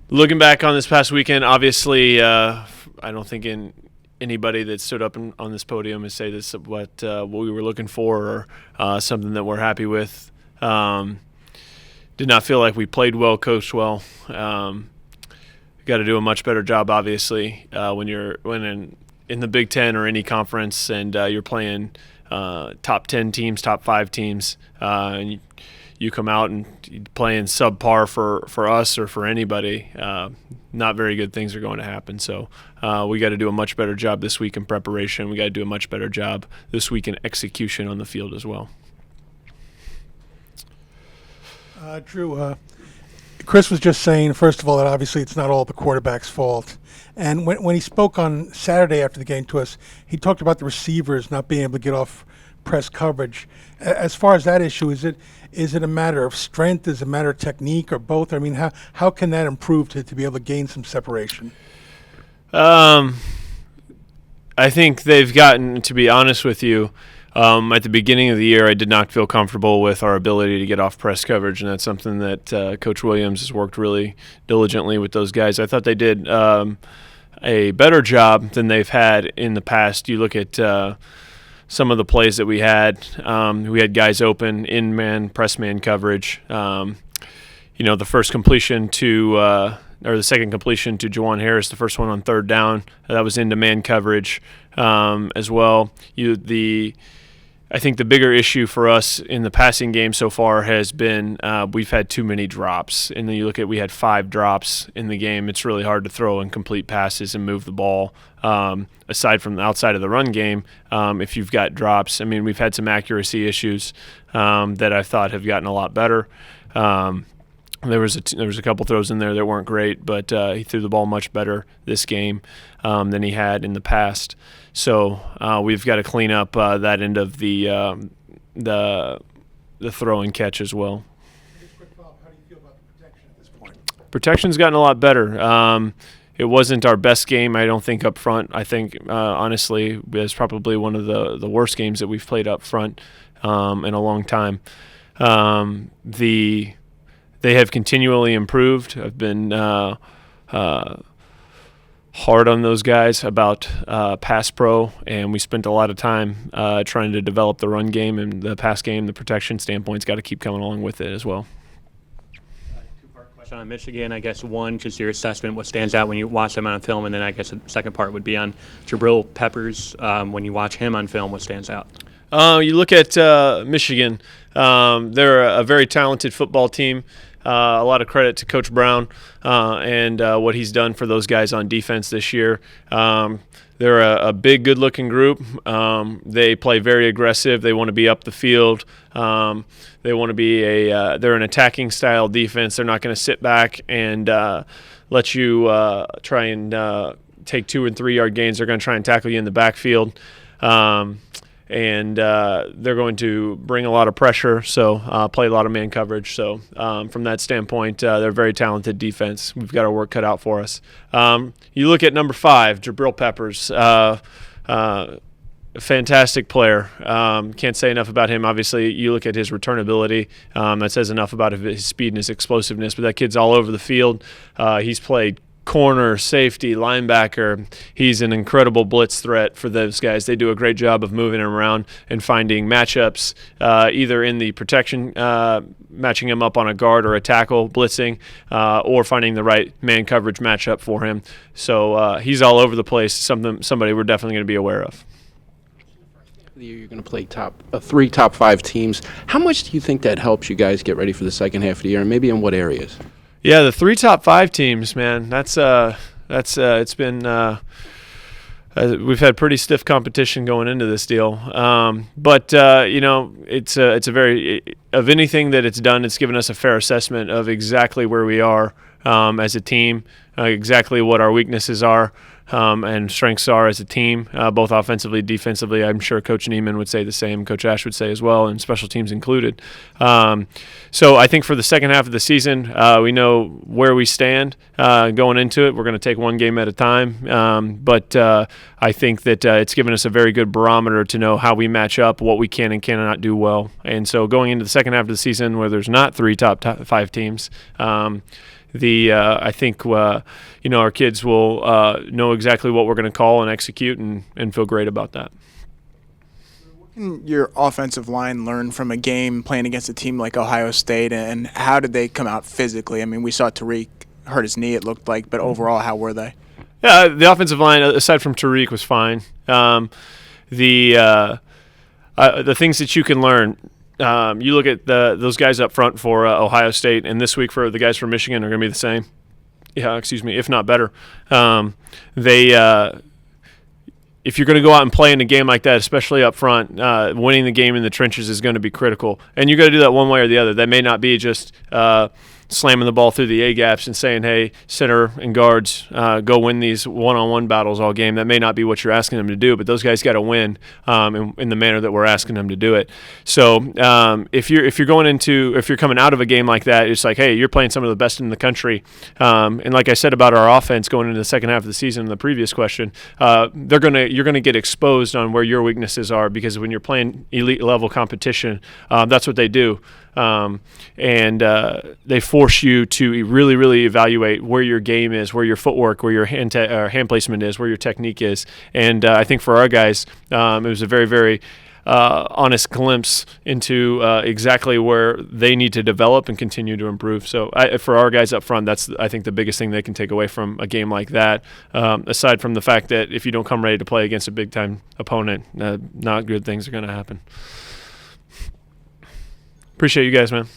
Looking back on this past weekend, obviously, I don't think anybody that stood up on this podium and say this what we were looking for or something that we're happy with. Did not feel like we played well, coached well. Got to do a much better job, obviously, when in the Big Ten or any conference, and you're playing top 10 teams, top 5 teams, and you come out and playing subpar for us or for anybody, not very good things are going to happen. So we got to do a much better job this week in preparation. We got to do a much better job this week in execution on the field as well. Drew, Chris was just saying, first of all, that obviously it's not all the quarterback's fault. And when he spoke on Saturday after the game to us, he talked about the receivers not being able to get off press coverage. As far as that issue, is it a matter of strength? Is it a matter of technique, or both? I mean, how can that improve to be able to gain some separation? I think they've gotten, to be honest with you, at the beginning of the year, I did not feel comfortable with our ability to get off press coverage, and that's something that Coach Williams has worked really diligently with those guys. I thought they did a better job than they've had in the past. You look at some of the plays that we had guys open in man, press man coverage. The first completion to or the second completion to Juwan Harris, the first one on third down, that was into man coverage as well. I think the bigger issue for us in the passing game so far has been we've had too many drops. And then you look at, we had 5 drops in the game. It's really hard to throw incomplete passes and move the ball. Aside from the outside of the run game, if you've got drops, I mean, we've had some accuracy issues that I thought have gotten a lot better. There was a couple throws in there that weren't great, but he threw the ball much better this game than he had in the past. So we've got to clean up that end of the throw and catch as well. Quick follow-up, how do you feel about the protection at this point? Protection's gotten a lot better. It wasn't our best game, I don't think, up front. I think, honestly, it was probably one of the worst games that we've played up front in a long time. They have continually improved. I've been hard on those guys about pass pro, and we spent a lot of time trying to develop the run game and the pass game. The protection standpoint's got to keep coming along with it as well. Two-part question on Michigan. I guess one, just your assessment, what stands out when you watch them on film, and then I guess the second part would be on Jabril Peppers. When you watch him on film, what stands out? You look at Michigan. They're a very talented football team. A lot of credit to Coach Brown and what he's done for those guys on defense this year. They're a big, good-looking group. They play very aggressive. They want to be up the field. They want to be they're an attacking style defense. They're not going to sit back and let you try and take 2 and 3 yard gains. They're going to try and tackle you in the backfield. And they're going to bring a lot of pressure, so play a lot of man coverage. So from that standpoint, they're a very talented defense. We've got our work cut out for us. You look at number 5, Jabril Peppers, fantastic player. Can't say enough about him. Obviously, you look at his return ability. That says enough about his speed and his explosiveness. But that kid's all over the field. He's played corner, safety, linebacker. He's an incredible blitz threat for those guys. They do a great job of moving him around and finding matchups, either in the protection, matching him up on a guard or a tackle, blitzing, or finding the right man coverage matchup for him. So he's all over the place, somebody we're definitely going to be aware of. The year you're going to play 3 top 5 teams. How much do you think that helps you guys get ready for the second half of the year, and maybe in what areas? Yeah, the 3 top 5 teams, man. It's been we've had pretty stiff competition going into this deal. But it's a very of anything that it's done, it's given us a fair assessment of exactly where we are as a team, exactly what our weaknesses are. And strengths are as a team, both offensively, defensively. I'm sure Coach Neiman would say the same, Coach Ash would say as well, and special teams included. So I think for the second half of the season, we know where we stand going into it. We're going to take one game at a time. But I think that it's given us a very good barometer to know how we match up, what we can and cannot do well. And so going into the second half of the season where there's not 3 top 5 teams, I think our kids will know exactly what we're going to call and execute, and feel great about that. What can your offensive line learn from a game playing against a team like Ohio State, and how did they come out physically? I mean, we saw Tariq hurt his knee, it looked like, but overall, how were they? Yeah, the offensive line, aside from Tariq, was fine. The things that you can learn, you look at those guys up front for Ohio State, and this week for the guys from Michigan are going to be the same. Yeah, excuse me, if not better. If you're going to go out and play in a game like that, especially up front, winning the game in the trenches is going to be critical. And you're going to do that one way or the other. That may not be just slamming the ball through the A-gaps and saying, hey, center and guards, go win these one-on-one battles all game. That may not be what you're asking them to do, but those guys got to win in the manner that we're asking them to do it. So if you're coming out of a game like that, it's like, hey, you're playing some of the best in the country. And like I said about our offense going into the second half of the season in the previous question, you're gonna get exposed on where your weaknesses are, because when you're playing elite level competition, that's what they do. And they force you to really, really evaluate where your game is, where your footwork, where your hand placement is, where your technique is. And I think for our guys, it was a very, very honest glimpse into exactly where they need to develop and continue to improve. So for our guys up front, that's, I think, the biggest thing they can take away from a game like that, aside from the fact that if you don't come ready to play against a big-time opponent, not good things are going to happen. Appreciate you guys, man.